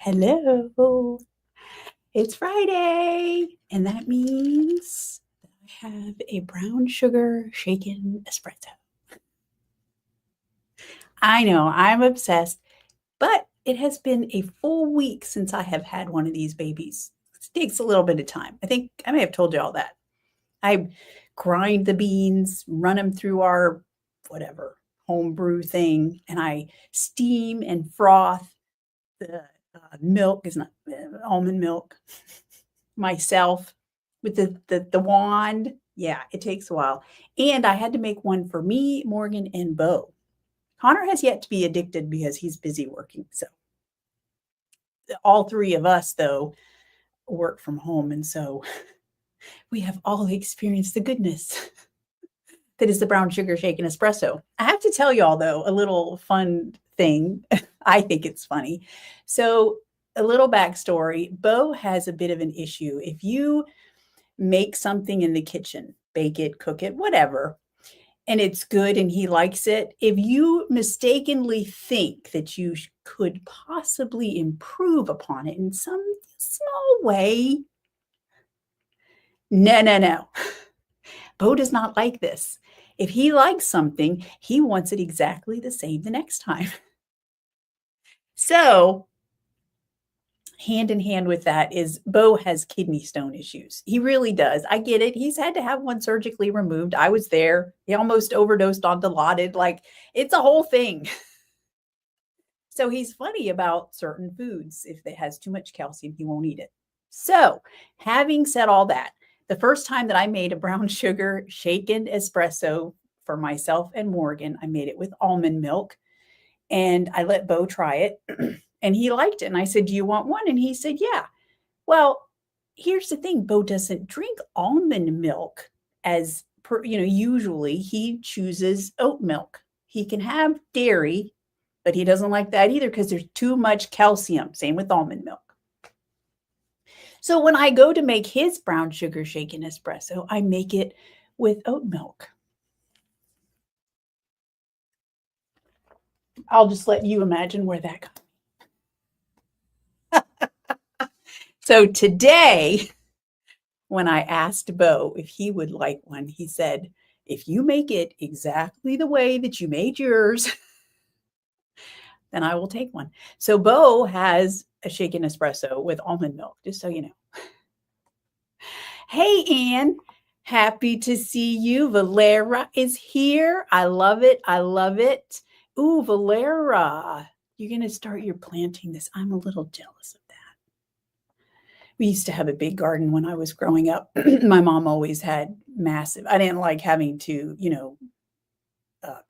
Hello. It's Friday, and that means I have a brown sugar shaken espresso. I know, I'm obsessed, but it has been a full week since I have had one of these babies. It takes a little bit of time. I think I may have told you all that. I grind the beans, run them through our whatever homebrew thing, and I steam and froth the milk is not almond milk myself with the wand. Yeah, it takes a while. And I had to make one for me, Morgan, and Bo. Connor has yet to be addicted because he's busy working. So all three of us, though, work from home. And so we have all experienced the goodness that is the brown sugar shaken espresso. I have to tell y'all, though, a little fun thing. I think it's funny. So, a little backstory Bo has a bit of an issue. If you make something in the kitchen, bake it, cook it, whatever, and it's good and he likes it, if you mistakenly think that you could possibly improve upon it in some small way, no. Bo does not like this. If he likes something, he wants it exactly the same the next time. So, hand in hand with that is Bo has kidney stone issues. He really does. I get it. He's had to have one surgically removed. I was there. He almost overdosed on Dilaudid. Like, it's a whole thing. So he's funny about certain foods. If it has too much calcium, he won't eat it. So, having said all that, the first time that I made a brown sugar shaken espresso for myself and Morgan, I made it with almond milk and I let Bo try it and he liked it. And I said, "Do you want one?" And he said, "Yeah." Well, here's the thing, Bo doesn't drink almond milk as per, usually he chooses oat milk. He can have dairy, but he doesn't like that either because there's too much calcium. Same with almond milk. So when I go to make his brown sugar shaken espresso, I make it with oat milk. I'll just let you imagine where that comes. So today, when I asked Bo if he would like one, he said, "If you make it exactly the way that you made yours, then I will take one." So Bo has a shaken espresso with almond milk, just so you know. Hey, Anne. Happy to see you. Valera is here. I love it. I love it. Ooh, Valera, you're going to start your planting this. I'm a little jealous of that. We used to have a big garden when I was growing up. My mom always had massive. I didn't like having to,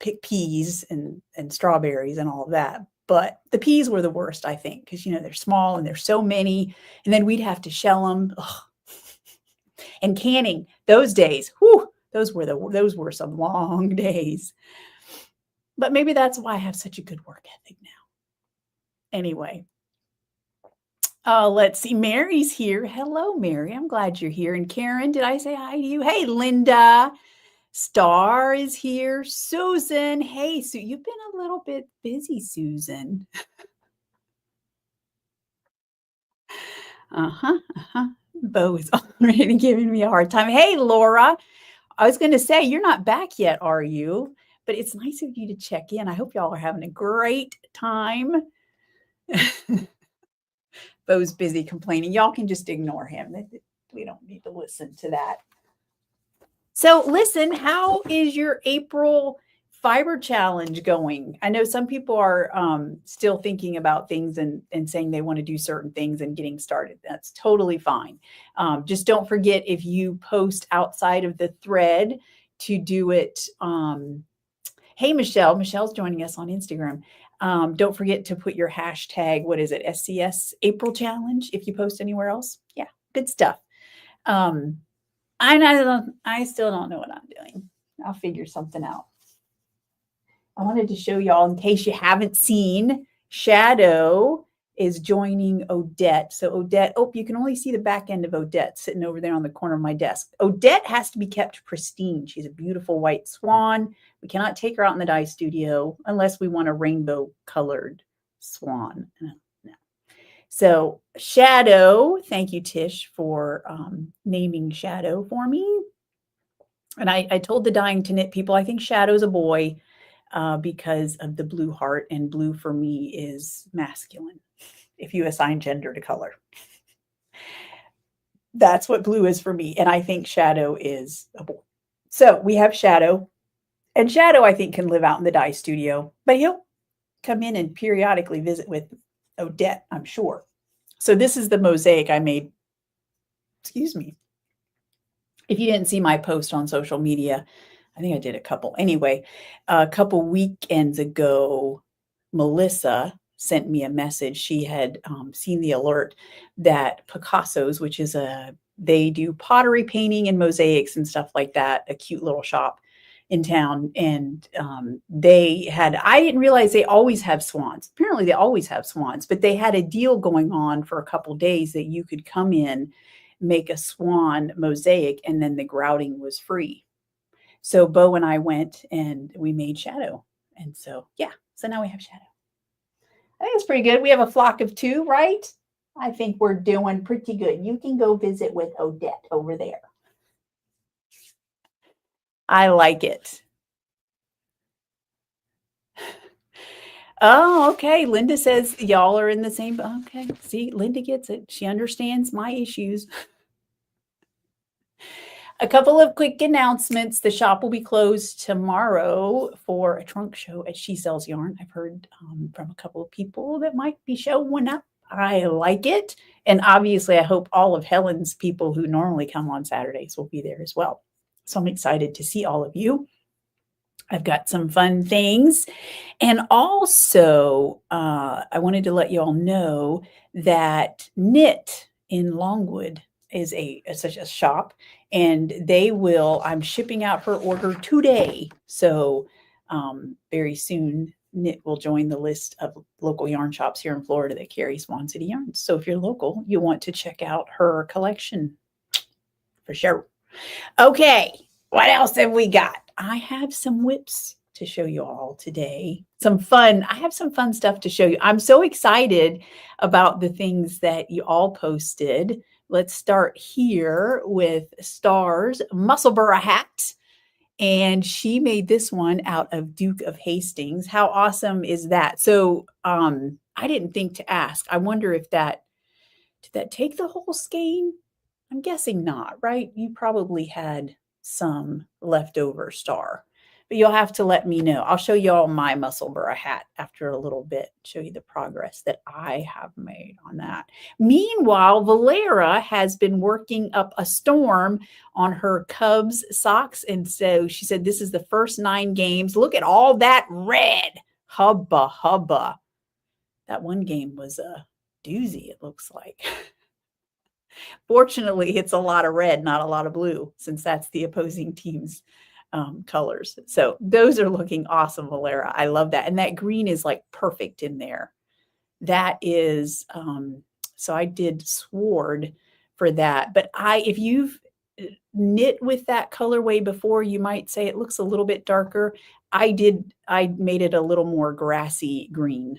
pick peas and strawberries and all of that. But the peas were the worst, I think, because they're small and there's so many, and then we'd have to shell them. Ugh. And canning those days, whew, those were some long days. But maybe that's why I have such a good work ethic now. Anyway, let's see. Mary's here. Hello, Mary. I'm glad you're here. And Karen, did I say hi to you? Hey, Linda. Star is here. Susan. Hey, Sue. You've been a little bit busy, Susan. Bo is already giving me a hard time. Hey, Laura. I was going to say, you're not back yet, are you? But it's nice of you to check in. I hope y'all are having a great time. Bo's busy complaining. Y'all can just ignore him. We don't need to listen to that. So listen, how is your April fiber challenge going? I know some people are still thinking about things and saying they want to do certain things and getting started. That's totally fine. Just don't forget, if you post outside of the thread, to do it. Hey, Michelle. Michelle's joining us on Instagram. Don't forget to put your hashtag, what is it, SCS April Challenge, if you post anywhere else. Yeah, good stuff. I still don't know what I'm doing. I'll figure something out. I wanted to show y'all, in case you haven't seen, Shadow is joining Odette. So Odette, you can only see the back end of Odette sitting over there on the corner of my desk. Odette has to be kept pristine. She's a beautiful white swan. We cannot take her out in the dye studio unless we want a rainbow colored swan. No. So Shadow, thank you, Tish, for naming Shadow for me. And I told the Dying to Knit people, I think Shadow's a boy because of the blue heart, and blue for me is masculine if you assign gender to color. That's what blue is for me. And I think Shadow is a boy. So we have Shadow. And Shadow, I think, can live out in the dye studio, but he'll come in and periodically visit with Odette, I'm sure. So this is the mosaic I made. Excuse me. If you didn't see my post on social media, I think I did a couple. Anyway, a couple weekends ago, Melissa sent me a message. She had seen the alert that Picasso's, which is they do pottery painting and mosaics and stuff like that, a cute little shop in town. And I didn't realize they always have swans. Apparently they always have swans, but they had a deal going on for a couple days that you could come in, make a swan mosaic, and then the grouting was free. So Bo and I went and we made Shadow. And so, yeah, so now we have Shadow. I think it's pretty good. We have a flock of 2, right? I think we're doing pretty good. You can go visit with Odette over there. I like it. Oh, okay. Linda says y'all are in the same. Okay. See, Linda gets it. She understands my issues. A couple of quick announcements. The shop will be closed tomorrow for a trunk show at She Sells Yarn. I've heard from a couple of people that might be showing up. I like it. And obviously, I hope all of Helen's people who normally come on Saturdays will be there as well. So I'm excited to see all of you. I've got some fun things. And also, I wanted to let you all know that Knit in Longwood is such a shop, and I'm shipping out her order today. So very soon, Knit will join the list of local yarn shops here in Florida that carry Swan City yarns. So if you're local, you want to check out her collection for sure. Okay, what else have we got? I have some whips to show you all today. I have some fun stuff to show you. I'm so excited about the things that you all posted. Let's start here with Star's Musselburgh hat. And she made this one out of Duke of Hastings. How awesome is that? So I didn't think to ask. I wonder if did that take the whole skein? I'm guessing not, right? You probably had some leftover Star, but you'll have to let me know. I'll show you all my Musselburgh hat after a little bit, show you the progress that I have made on that. Meanwhile, Valera has been working up a storm on her Cubs socks. And so she said, this is the first 9 games. Look at all that red. Hubba, hubba. That one game was a doozy, it looks like. Fortunately, it's a lot of red, not a lot of blue, since that's the opposing team's colors. So those are looking awesome, Valera. I love that. And that green is like perfect in there. That is, so I did Sword for that. But if you've knit with that colorway before, you might say it looks a little bit darker. I made it a little more grassy green.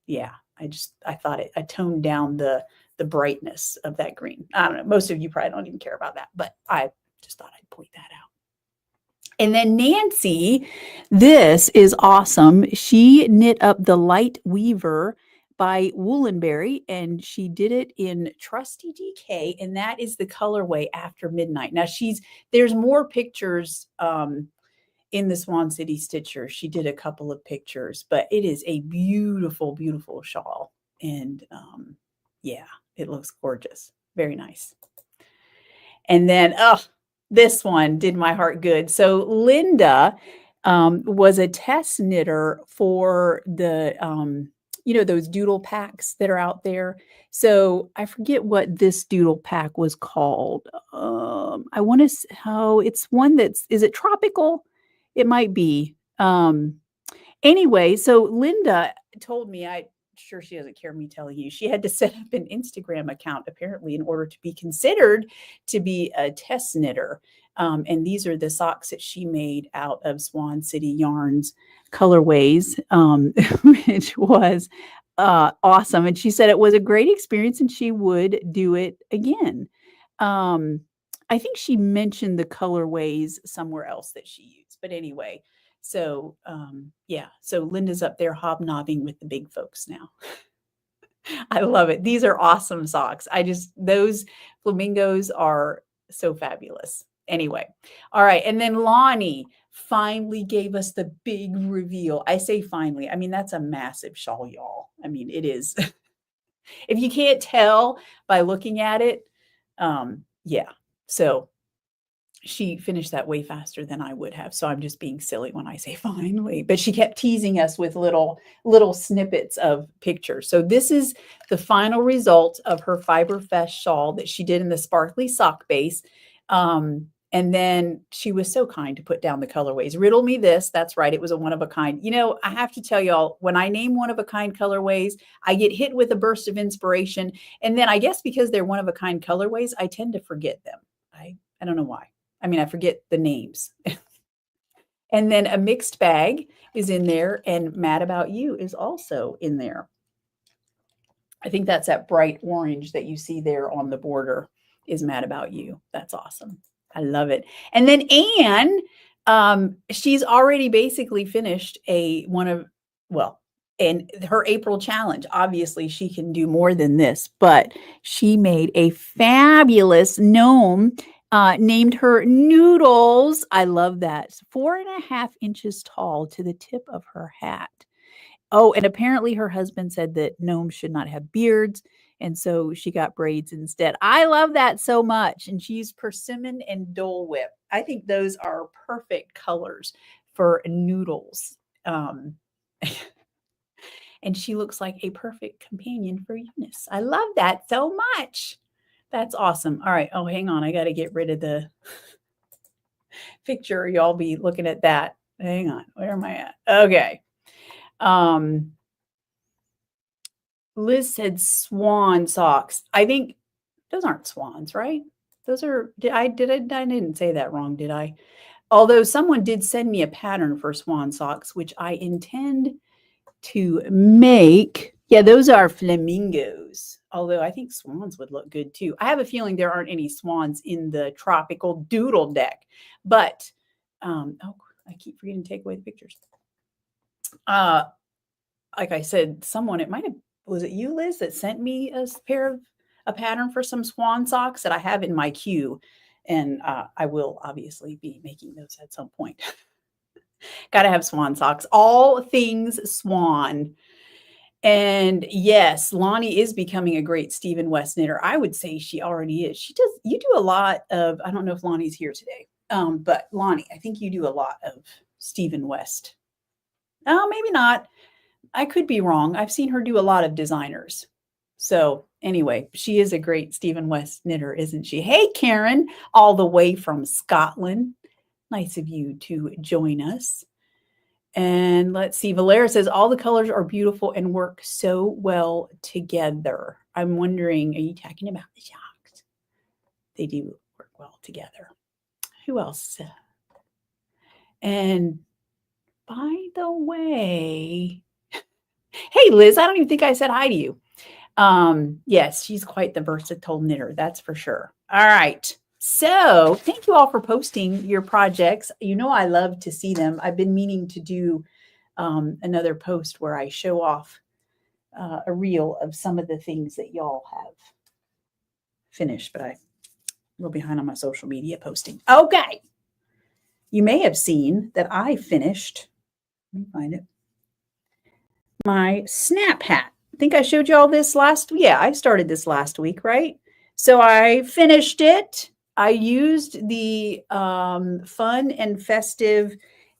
Yeah, I thought I toned down the brightness of that green. I don't know. Most of you probably don't even care about that, but I just thought I'd point that out. And then Nancy, this is awesome. She knit up the Light Weaver by Woolenberry, and she did it in Trusty DK, and that is the colorway After Midnight. Now there's more pictures in the Swan City Stitcher. She did a couple of pictures, but it is a beautiful, beautiful shawl. And yeah, it looks gorgeous. Very nice. And then, this one did my heart good. So Linda was a test knitter for the, those doodle packs that are out there. So I forget what this doodle pack was called. I want to, it's one is it tropical? It might be. Anyway, so Linda told me, I'm sure she doesn't care me telling you, she had to set up an Instagram account apparently in order to be considered to be a test knitter. And these are the socks that she made out of Swan City Yarns colorways, which was Awesome. And she said it was a great experience and she would do it again. Um, I think she mentioned the colorways somewhere else that she used. But anyway, so yeah, so Linda's up there hobnobbing with the big folks now. I love it. These are awesome socks. Those flamingos are so fabulous. Anyway, all right. And then Lonnie finally gave us the big reveal. I say finally, I mean, that's a massive shawl, y'all. I mean, it is. If you can't tell by looking at it, yeah. So she finished that way faster than I would have. So I'm just being silly when I say finally, but she kept teasing us with little snippets of pictures. So this is the final result of her Fiber Fest shawl that she did in the sparkly sock base. And then she was so kind to put down the colorways. Riddle me this. That's right. It was a one of a kind. You know, I have to tell y'all, when I name one of a kind colorways, I get hit with a burst of inspiration. And then I guess because they're one of a kind colorways, I tend to forget them. I don't know why. I mean, I forget the names. And then a mixed bag is in there, and Mad About You is also in there. I think that's that bright orange that you see there on the border is Mad About You. That's awesome. I love it. And then Anne, she's already basically finished and her April challenge. Obviously, she can do more than this, but she made a fabulous gnome, named her Noodles. I love that. It's 4.5 inches tall to the tip of her hat. Oh, and apparently her husband said that gnomes should not have beards, and so she got braids instead. I love that so much, and she used persimmon and Dole Whip. I think those are perfect colors for Noodles. Um, and she looks like a perfect companion for Eunice. I love that so much. That's awesome. All right. Oh, hang on. I got to get rid of the picture. Y'all be looking at that. Hang on. Where am I at? Okay. Liz said swan socks. I think those aren't swans, right? Those are, I didn't say that wrong, did I? Although someone did send me a pattern for swan socks, which I intend to make. Yeah, those are flamingos. Although I think swans would look good too. I have a feeling there aren't any swans in the tropical doodle deck, but oh, I keep forgetting to take away the pictures. Like I said, was it you, Liz, that sent me a pattern for some swan socks that I have in my queue, and I will obviously be making those at some point. Got to have swan socks, all things swan. And yes, Lonnie is becoming a great Stephen West knitter. I would say she already is. You do a lot of, I don't know if Lonnie's here today, but Lonnie, I think you do a lot of Stephen West. Oh, maybe not. I could be wrong. I've seen her do a lot of designers. So anyway, she is a great Stephen West knitter, isn't she? Hey, Karen, all the way from Scotland. Nice of you to join us. And let's see, Valera says all the colors are beautiful and work so well together. I'm wondering, are you talking about the socks? They do work well together. Who else? And by the way, hey, Liz, I don't even think I said hi to you. Yes, she's quite the versatile knitter, that's for sure. All right. So thank you all for posting your projects. You know, I love to see them. I've been meaning to do another post where I show off a reel of some of the things that y'all have finished, but I'm a little behind on my social media posting. Okay. You may have seen that I finished, let me find it, my snap hat. I think I showed you all this I started this last week, right? So I finished it. I used the fun and festive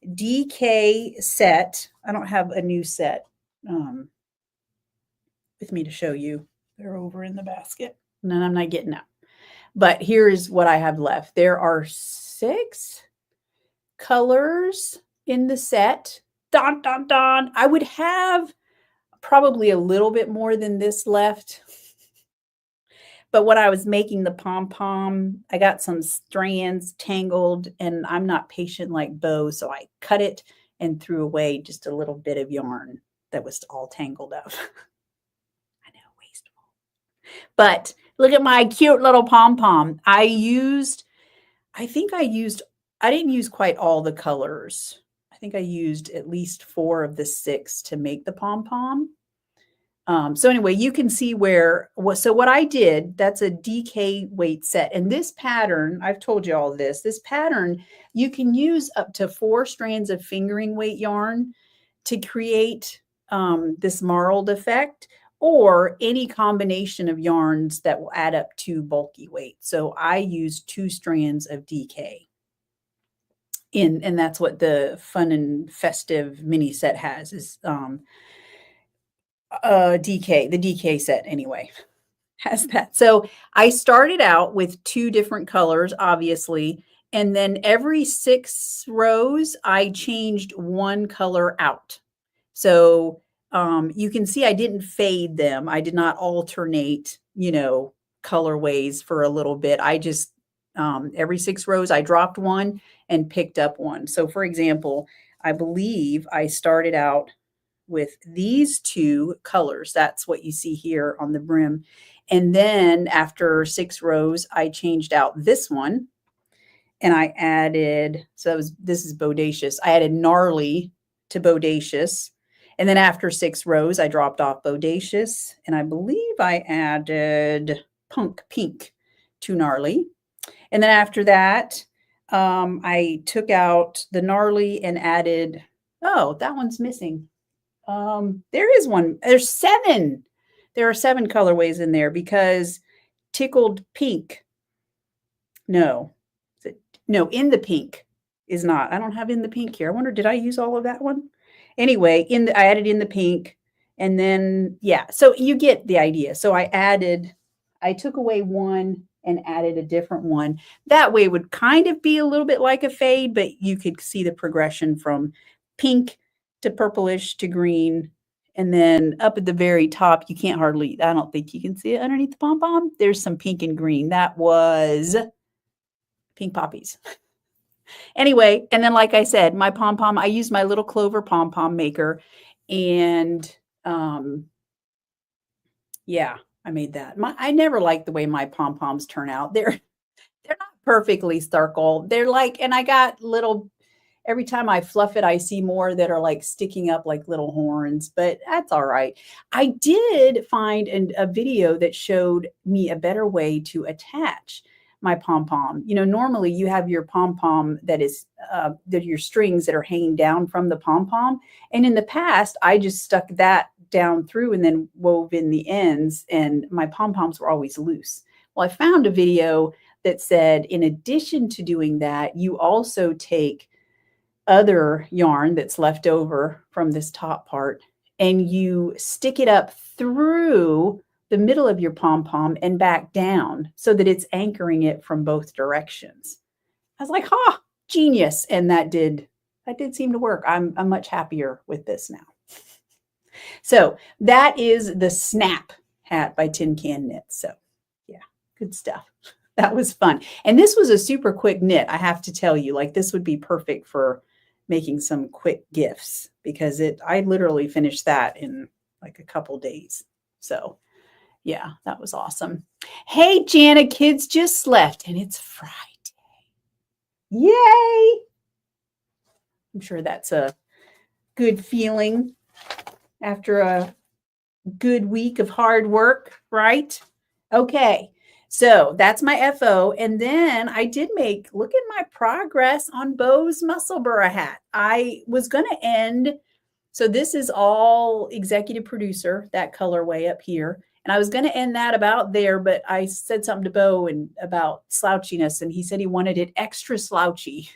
DK set. I don't have a new set with me to show you. They're over in the basket. And then I'm not getting out. But here's what I have left. There are 6 colors in the set. Dun, dun, dun. I would have probably a little bit more than this left. But when I was making the pom-pom, I got some strands tangled, and I'm not patient like Bo, so I cut it and threw away just a little bit of yarn that was all tangled up. But look at my cute little pom-pom. I didn't use quite all the colors. I think I used at least 4 of the 6 to make the pom-pom. So anyway, you can see so what I did, that's a DK weight set. And this pattern, I've told you all this pattern, you can use up to 4 strands of fingering weight yarn to create this marled effect, or any combination of yarns that will add up to bulky weight. So I used 2 strands of DK. And that's what the fun and festive mini set has, is DK, the DK set anyway, has that. So I started out with 2 different colors, obviously, and then every 6 rows, I changed 1 color out. So you can see I didn't fade them. I did not alternate, colorways for a little bit. I just, every 6 rows, I dropped 1 and picked up 1. So for example, I believe I started out with these 2 colors. That's what you see here on the brim. And then after 6 rows, I changed out this one and I added, this is bodacious. I added gnarly to bodacious. And then after 6 rows, I dropped off bodacious. And I believe I added pink to gnarly. And then after that, I took out the gnarly and added, oh, that one's missing. There is one. There's 7. There are 7 colorways in there, because tickled pink. No, in the pink is not. I don't have in the pink here. I wonder, did I use all of that one? Anyway, I added in the pink, and then, yeah, so you get the idea. So I took away 1 and added a different one. That way it would kind of be a little bit like a fade, but you could see the progression from pink to purplish to green. And then up at the very top, I don't think you can see it underneath the pom-pom. There's some pink and green. That was pink poppies. Anyway, and then like I said, my pom-pom, I used my little clover pom-pom maker, and yeah, I made that. I never liked the way my pom-poms turn out. They're not perfectly circle. They're like, and I got little, every time I fluff it, I see more that are like sticking up like little horns, but that's all right. I did find a video that showed me a better way to attach my pom-pom. Normally you have your pom-pom that is, your strings that are hanging down from the pom-pom. And in the past, I just stuck that down through and then wove in the ends, and my pom-poms were always loose. Well, I found a video that said, in addition to doing that, you also take other yarn that's left over from this top part, and you stick it up through the middle of your pom-pom and back down so that it's anchoring it from both directions. I was like, genius. And that did seem to work. I'm much happier with this now. So that is the Snap hat by Tin Can Knits. So yeah, good stuff. That was fun. And this was a super quick knit, I have to tell you. Like, this would be perfect for making some quick gifts, because I literally finished that in like a couple days. So yeah, that was awesome. Hey, Jana, kids just left and it's Friday. Yay! I'm sure that's a good feeling after a good week of hard work, right? Okay, so that's my FO. And then I did look at my progress on Bo's Musselburgh hat. I was going to end, so this is all executive producer, that colorway up here. And I was going to end that about there, but I said something to Bo about slouchiness, and he said he wanted it extra slouchy.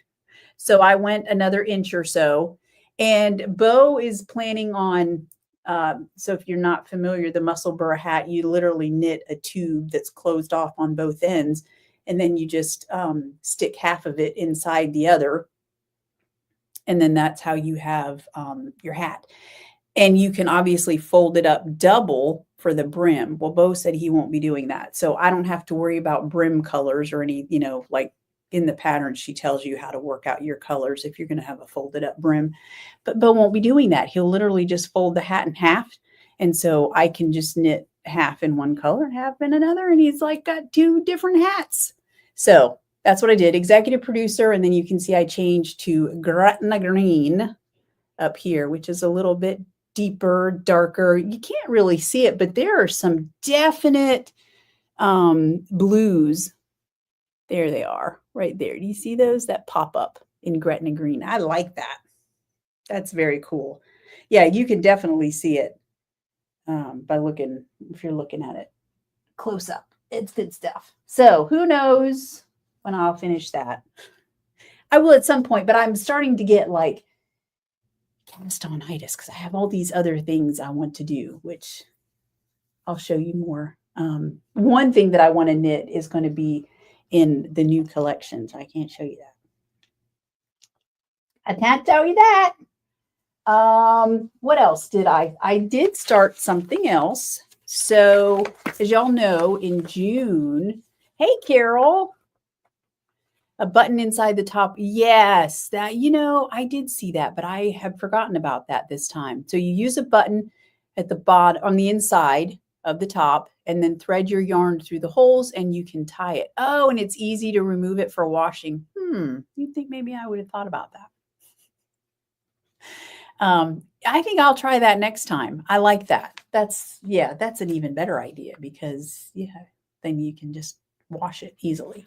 So I went another inch or so. And Bo is planning on, so if you're not familiar, the Musselburgh hat, you literally knit a tube that's closed off on both ends, and then you just stick half of it inside the other. And then that's how you have your hat. And you can obviously fold it up double for the brim. Well, Bo said he won't be doing that. So I don't have to worry about brim colors or any, like in the pattern, she tells you how to work out your colors if you're going to have a folded up brim. But Bo won't be doing that. He'll literally just fold the hat in half. And so I can just knit half in one color and half in another, and he's like got two different hats. So that's what I did, executive producer, and then you can see I changed to Gretna Green up here, which is a little bit deeper, darker. You can't really see it, but there are some definite blues. There they are, right there. Do you see those that pop up in Gretna Green? I like that. That's very cool. Yeah, you can definitely see it by looking, if you're looking at it close up. It's good stuff. So who knows when I'll finish that. I will at some point, but I'm starting to get like castonitis because I have all these other things I want to do, which I'll show you more. One thing that I want to knit is going to be in the new collection, so I can't show you that. I can't tell you that. What else did I did start something else. So as y'all know, in June, hey, Carol, a button inside the top. Yes, that, I did see that, but I had forgotten about that this time. So you use a button at the bottom on the inside of the top and then thread your yarn through the holes and you can tie it. Oh, and it's easy to remove it for washing. You'd think maybe I would have thought about that. I think I'll try that next time. I like that. That's an even better idea because then you can just wash it easily.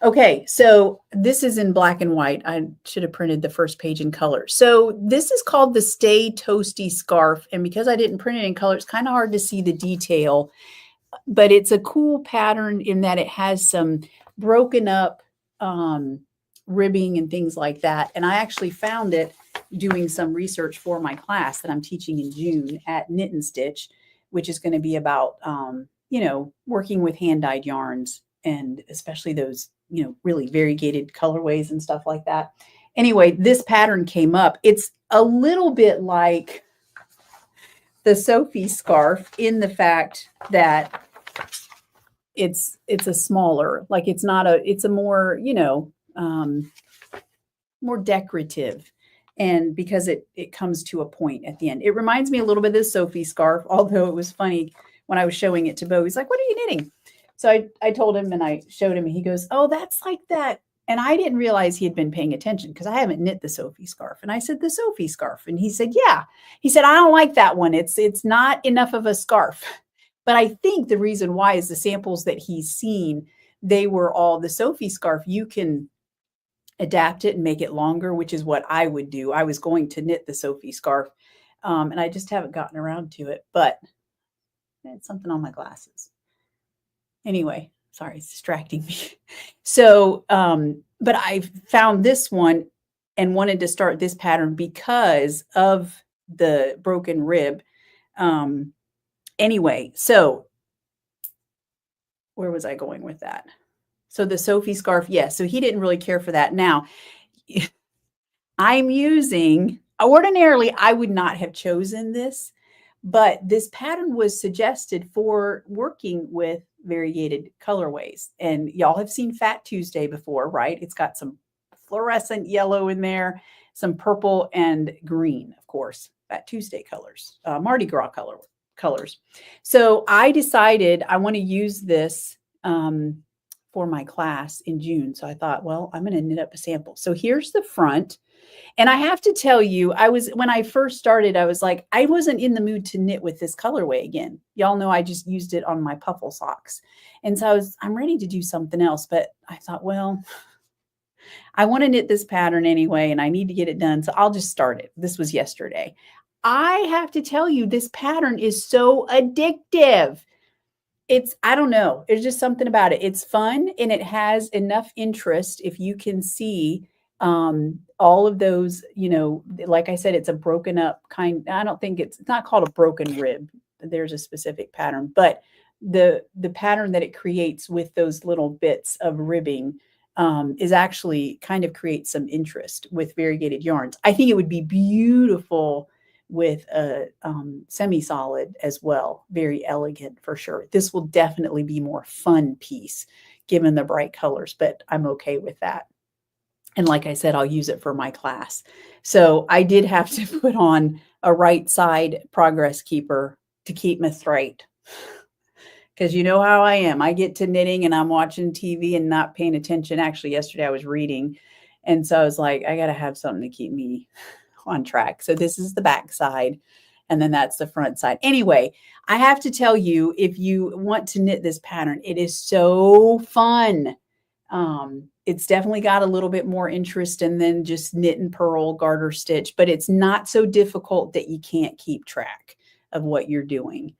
Okay, so this is in black and white. I should have printed the first page in color. So this is called the Stay Toasty Scarf. And because I didn't print it in color, it's kind of hard to see the detail. But it's a cool pattern in that it has some broken up ribbing and things like that. And I actually found it doing some research for my class that I'm teaching in June at Knit and Stitch, which is going to be about, working with hand-dyed yarns and especially those, really variegated colorways and stuff like that. Anyway, this pattern came up. It's a little bit like the Sophie scarf in the fact that it's a smaller, like it's a more, more decorative. And because it comes to a point at the end. It reminds me a little bit of the Sophie scarf, although it was funny when I was showing it to Bo. He's like, what are you knitting? So I told him and I showed him and he goes, oh, that's like that. And I didn't realize he had been paying attention because I haven't knit the Sophie scarf. And I said, the Sophie scarf. And he said, yeah. He said, I don't like that one. It's not enough of a scarf. But I think the reason why is the samples that he's seen, they were all the Sophie scarf. You can adapt it and make it longer, which is what I would do. I was going to knit the Sophie scarf and I just haven't gotten around to it, but it's something on my glasses. Anyway, sorry, it's distracting me. So, but I found this one and wanted to start this pattern because of the broken rib. Anyway, so where was I going with that? So the Sophie scarf, yes. So he didn't really care for that. Now, I'm using, ordinarily, I would not have chosen this, but this pattern was suggested for working with variegated colorways. And y'all have seen Fat Tuesday before, right? It's got some fluorescent yellow in there, some purple and green, of course, Fat Tuesday colors, Mardi Gras colors. So I decided I want to use this for my class in June. So I thought, well, I'm going to knit up a sample. So here's the front. And I have to tell you, when I first started, I was like, I wasn't in the mood to knit with this colorway again. Y'all know I just used it on my puffle socks. And so I'm ready to do something else. But I thought, well, I want to knit this pattern anyway, and I need to get it done. So I'll just start it. This was yesterday. I have to tell you, this pattern is so addictive. I don't know. There's just something about it. It's fun and it has enough interest. If you can see all of those, like I said, it's a broken up kind. I don't think it's not called a broken rib. There's a specific pattern, but the pattern that it creates with those little bits of ribbing is actually kind of creates some interest with variegated yarns. I think it would be beautiful with a semi-solid as well. Very elegant for sure. This will definitely be more fun piece given the bright colors, but I'm okay with that. And like I said, I'll use it for my class. So I did have to put on a right side progress keeper to keep me straight. because you know how I am. I get to knitting and I'm watching TV and not paying attention. Actually, yesterday I was reading. And so I was like, I got to have something to keep me on track. So this is the back side. And then that's the front side. Anyway, I have to tell you, if you want to knit this pattern, it is so fun. It's definitely got a little bit more interest in than just knit and purl, garter stitch, but it's not so difficult that you can't keep track of what you're doing.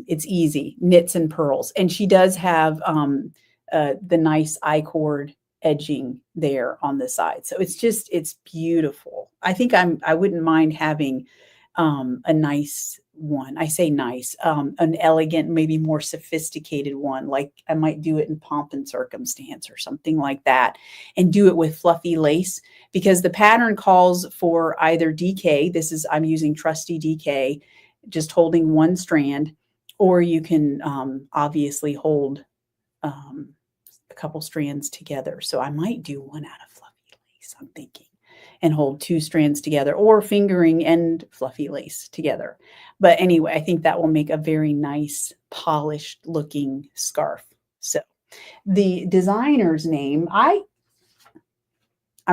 It's easy, knits and purls. And she does have the nice I-cord edging there on the side. So it's beautiful. I think I wouldn't mind having a nice one. I say nice, an elegant, maybe more sophisticated one. Like I might do it in Pomp and Circumstance or something like that, and do it with fluffy lace, because the pattern calls for either DK. I'm using trusty DK, just holding one strand, or you can obviously hold a couple strands together. So I might do one out of fluffy lace, I'm thinking, and hold two strands together, or fingering and fluffy lace together. But anyway, I think that will make a very nice polished looking scarf. So the designer's name, I'm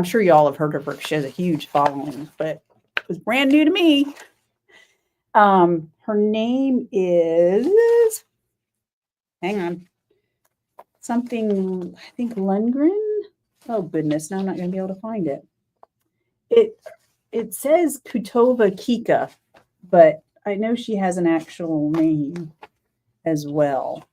sure y'all have heard of her. She has a huge following, but it was brand new to me. Her name is, hang on, something, I think Lundgren. Oh goodness, now I'm not going to be able to find it. It says Kutova Kika, but I know she has an actual name as well.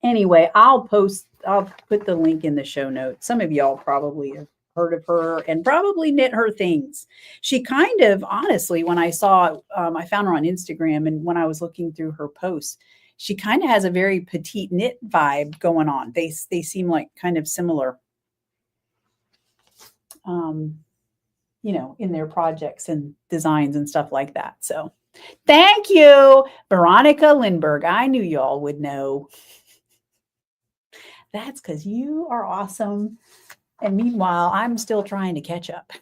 Anyway, I'll put the link in the show notes. Some of y'all probably have heard of her and probably knit her things. She kind of, honestly, when I found her on Instagram, and when I was looking through her posts, she kind of has a very petite knit vibe going on. They seem like kind of similar. In their projects and designs and stuff like that. So thank you, Veronica Lindbergh. I knew y'all would know. That's because you are awesome. And meanwhile, I'm still trying to catch up.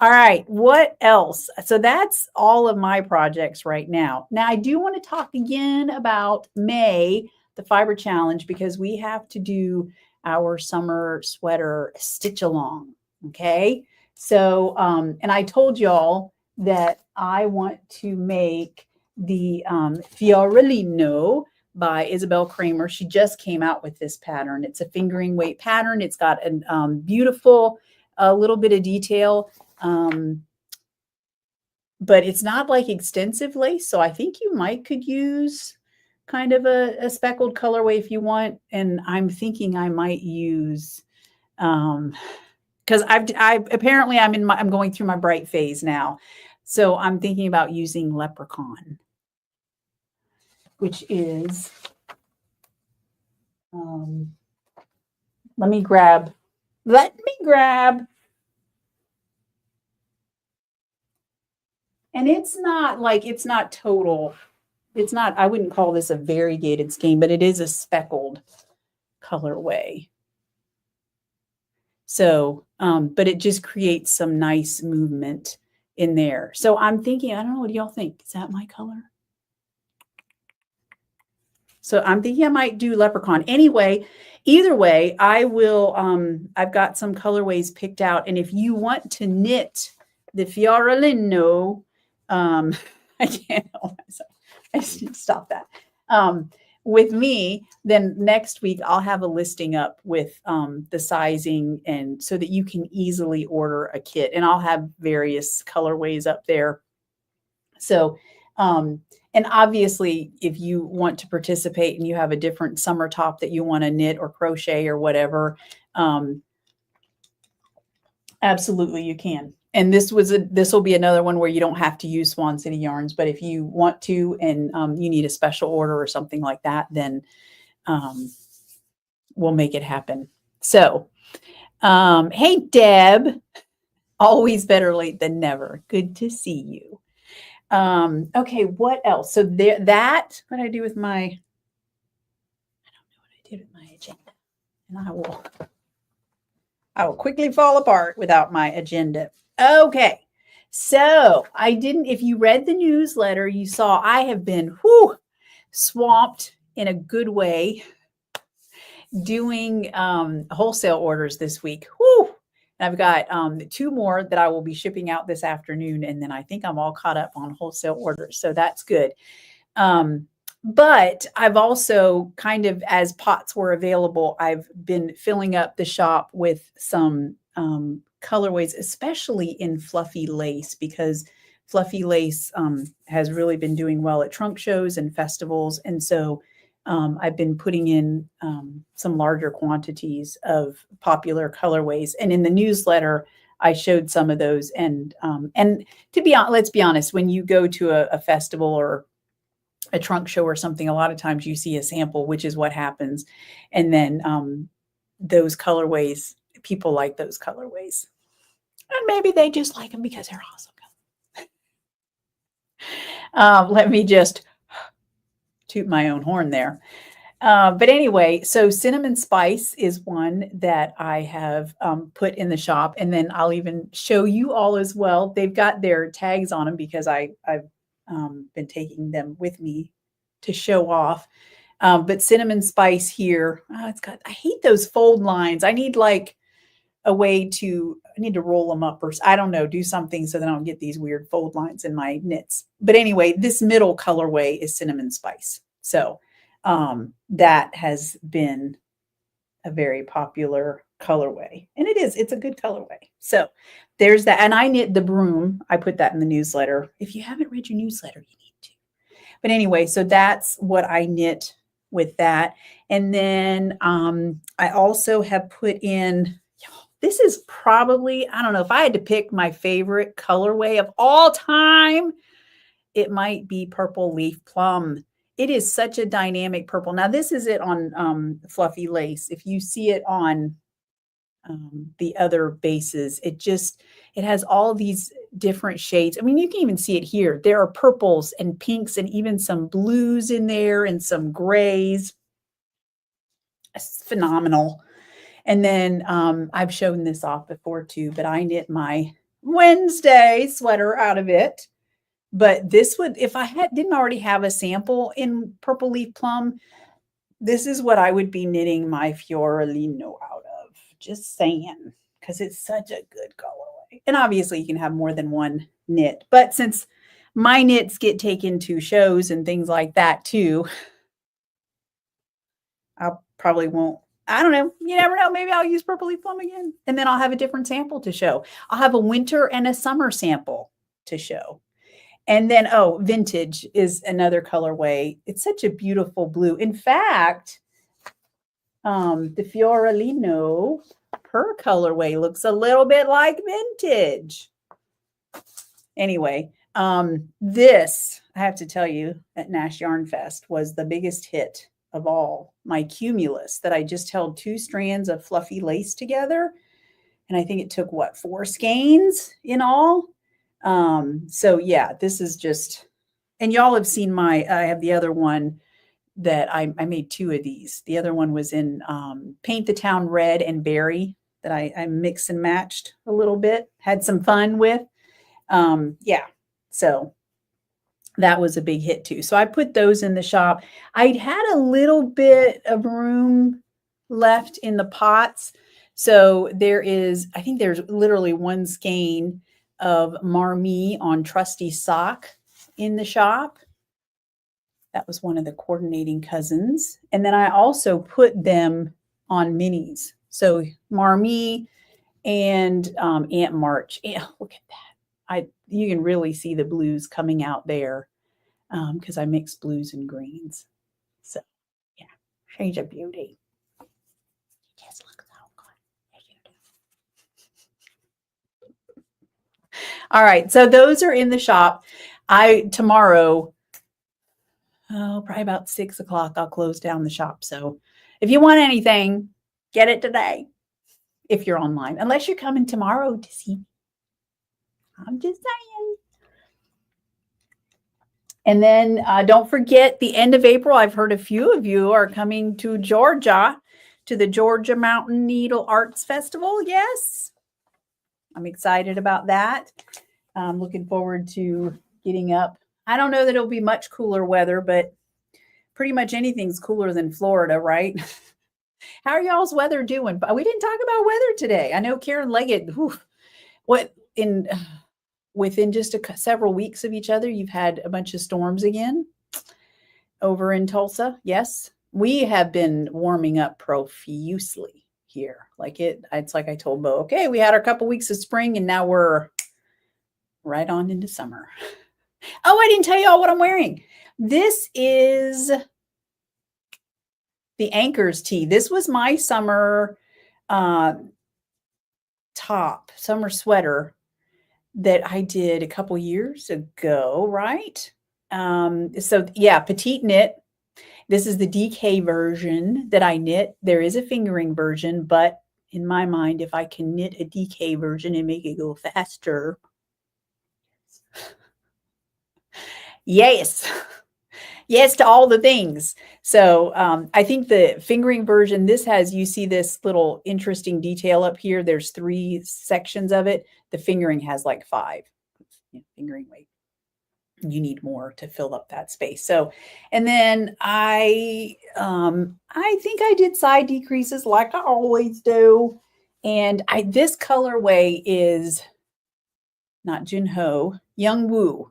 All right, what else? So that's all of my projects right now. Now, I do want to talk again about May, the Fiber Challenge, because we have to do our summer sweater stitch along. Okay. So, and I told y'all that I want to make the Fiorellino by Isabel Kramer. She just came out with this pattern. It's a fingering weight pattern. It's got a beautiful little bit of detail, but it's not like extensive lace. So I think you could use kind of a speckled colorway if you want. And I'm thinking I might use, because I'm going through my bright phase now. So I'm thinking about using Leprechaun, which is, let me grab, and it's not total. It's not, I wouldn't call this a variegated skein, but it is a speckled colorway. So, but it just creates some nice movement in there. So I'm thinking, I don't know, what do y'all think? Is that my color? So I'm thinking I might do Leprechaun. Anyway, either way, I will, I've got some colorways picked out. And if you want to knit the Fiorellino, I can't help myself. I just need to stop that. With me, then next week I'll have a listing up with the sizing, and so that you can easily order a kit, and I'll have various colorways up there. So, and obviously if you want to participate and you have a different summer top that you want to knit or crochet or whatever, absolutely you can. And this will be another one where you don't have to use Swan City yarns, but if you want to, and you need a special order or something like that, then we'll make it happen. So, hey, Deb, always better late than never. Good to see you. Okay, what else? So what did I do with my, I don't know what I did with my agenda. And I will quickly fall apart without my agenda. Okay, So if you read the newsletter, you saw I have been swamped in a good way doing wholesale orders this week. And I've got 2 more that I will be shipping out this afternoon. And then I think I'm all caught up on wholesale orders. So that's good. But I've also kind of, as pots were available, I've been filling up the shop with some colorways, especially in fluffy lace, because fluffy lace has really been doing well at trunk shows and festivals. And so I've been putting in some larger quantities of popular colorways. And in the newsletter, I showed some of those. And to be honest, let's be honest, when you go to a festival or a trunk show or something, a lot of times you see a sample, which is what happens. And then those colorways, people like those colorways. And maybe they just like them because they're awesome. Let me just toot my own horn there. But anyway, so cinnamon spice is one that I have put in the shop. And then I'll even show you all as well. They've got their tags on them because I've been taking them with me to show off. But cinnamon spice here, I hate those fold lines. I need like a way I need to roll them up or I don't know, do something so that I don't get these weird fold lines in my knits. But anyway, this middle colorway is cinnamon spice. So that has been a very popular colorway. And it's a good colorway. So there's that. And I knit the broom. I put that in the newsletter. If you haven't read your newsletter, you need to. But anyway, so that's what I knit with that. And then I also have put in, this is probably, I don't know, if I had to pick my favorite colorway of all time, it might be Purple Leaf Plum. It is such a dynamic purple. Now, this is it on fluffy lace. If you see it on the other bases, it has all these different shades. I mean, you can even see it here. There are purples and pinks and even some blues in there and some grays. It's phenomenal. And then I've shown this off before too, but I knit my Wednesday sweater out of it. But this would, if I didn't already have a sample in Purple Leaf Plum, this is what I would be knitting my Fiorellino out of. Just saying, because it's such a good colorway. And obviously you can have more than one knit. But since my knits get taken to shows and things like that too, I probably won't. I don't know. You never know. Maybe I'll use Purple Leaf Plum again. And then I'll have a different sample to show. I'll have a winter and a summer sample to show. And then, vintage is another colorway. It's such a beautiful blue. In fact, the Fiorellino, her colorway looks a little bit like vintage. Anyway, this, I have to tell you, at Nash Yarn Fest was the biggest hit of all. My cumulus that I just held 2 strands of fluffy lace together. And I think it took, 4 skeins in all? So yeah, this is just, and y'all have seen I have the other one that I made 2 of these. The other one was in Paint the Town Red and Berry that I mixed and matched a little bit, had some fun with. Yeah, so that was a big hit too. So I put those in the shop. I'd had a little bit of room left in the pots. So I think there's literally 1 skein of Marmee on Trusty Sock in the shop. That was one of the coordinating cousins. And then I also put them on minis. So Marmee and Aunt March. Look at that. You can really see the blues coming out there because I mix blues and greens. So yeah, she's a beauty. Just look so good. All right, so those are in the shop. Tomorrow, probably about 6 o'clock, I'll close down the shop. So if you want anything, get it today if you're online, unless you're coming tomorrow to see me. I'm just saying. And then don't forget the end of April. I've heard a few of you are coming to Georgia, to the Georgia Mountain Needle Arts Festival. Yes, I'm excited about that. I'm looking forward to getting up. I don't know that it'll be much cooler weather, but pretty much anything's cooler than Florida, right? How are y'all's weather doing? We didn't talk about weather today. I know Karen Leggett, what in within just several weeks of each other, you've had a bunch of storms again over in Tulsa. Yes, we have been warming up profusely here. It's like I told Bo, okay, we had our couple weeks of spring and now we're right on into summer. Oh, I didn't tell y'all what I'm wearing. This is the Anchors tee. This was my summer summer sweater that I did a couple years ago, right? So yeah, petite knit. This is the DK version that I knit. There is a fingering version, but in my mind, if I can knit a DK version and make it go faster, yes. Yes to all the things. So I think the fingering version, you see this little interesting detail up here. There's 3 sections of it. The fingering has like 5. Fingering weight. You need more to fill up that space. So, and then I think I did side decreases like I always do. And this colorway is not Junho, Young Woo.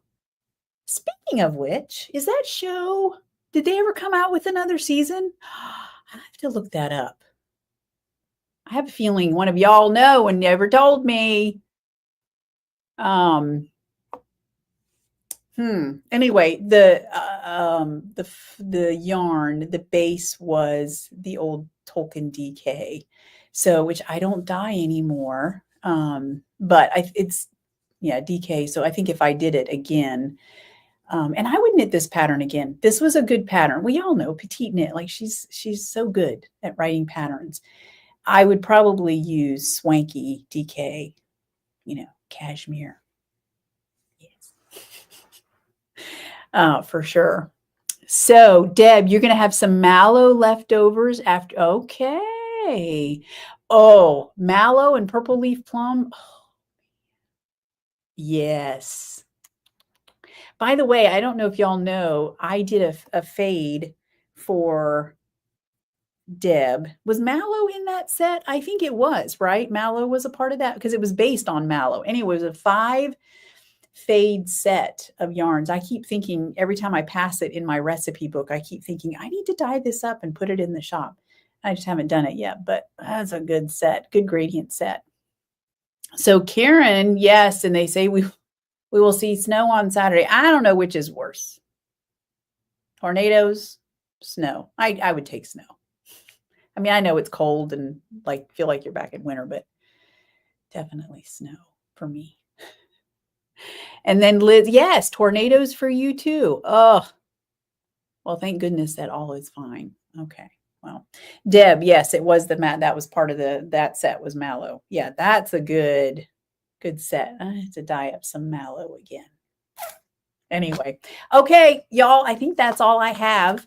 Speaking of which, is that show, did they ever come out with another season? I have to look that up. I have a feeling one of y'all know and never told me. Anyway, the yarn, the base was the old Tolkien DK, so which I don't dye anymore. But it's DK. So I think if I did it again, and I would knit this pattern again. This was a good pattern. We all know petite knit. Like she's so good at writing patterns. I would probably use swanky DK, cashmere. Yes, for sure. So Deb, you're going to have some mallow leftovers after. Okay. Oh, mallow and purple leaf plum. Oh, yes. By the way, I don't know if y'all know, I did a fade for Deb. Was mallow in that set? I think it was, right? Mallow was a part of that because it was based on mallow. Anyway, it was a 5 fade set of yarns. I keep thinking every time I pass it in my recipe book, I keep thinking I need to dye this up and put it in the shop. I just haven't done it yet, but that's a good set, good gradient set. So Karen, yes, and they say we will see snow on Saturday. I don't know which is worse. Tornadoes, snow. I would take snow. I mean, I know it's cold and feel like you're back in winter, but definitely snow for me. And then Liz, yes, tornadoes for you too. Oh, well, thank goodness that all is fine. Okay. Well, Deb, yes, it was that was part of that set was mallow. Yeah, that's a good set. I have to dye up some mallow again. Anyway, okay, y'all, I think that's all I have.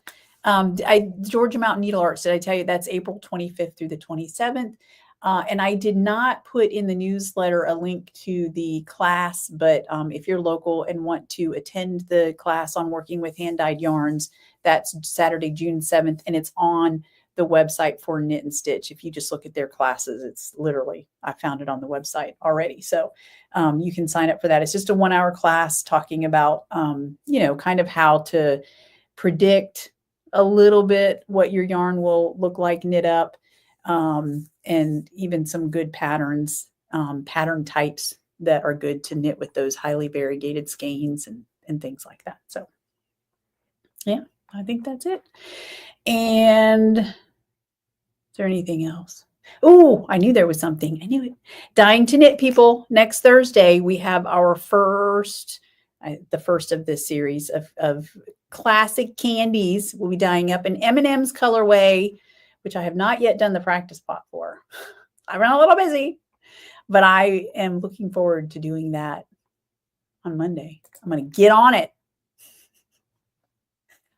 Georgia Mountain Needle Arts, did I tell you that's April 25th through the 27th? And I did not put in the newsletter a link to the class, but if you're local and want to attend the class on working with hand-dyed yarns, that's Saturday, June 7th, and it's on the website for Knit and Stitch. If you just look at their classes, it's literally, I found it on the website already. So you can sign up for that. It's just a 1-hour class talking about, kind of how to predict a little bit what your yarn will look like knit up, and even some good patterns, pattern types that are good to knit with those highly variegated skeins and things like that. So yeah, I think that's it. And is there anything else? Oh, I knew there was something. I knew it. Dying to Knit, people. Next Thursday, we have our the first of this series of classic candies. We'll be dyeing up an M&M's colorway, which I have not yet done the practice pot for. I've been a little busy, but I am looking forward to doing that on Monday. I'm going to get on it.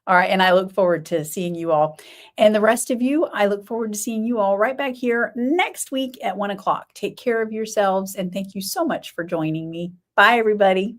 All right. And I look forward to seeing you all. And the rest of you, I look forward to seeing you all right back here next week at 1 o'clock. Take care of yourselves. And thank you so much for joining me. Bye. Bye, everybody.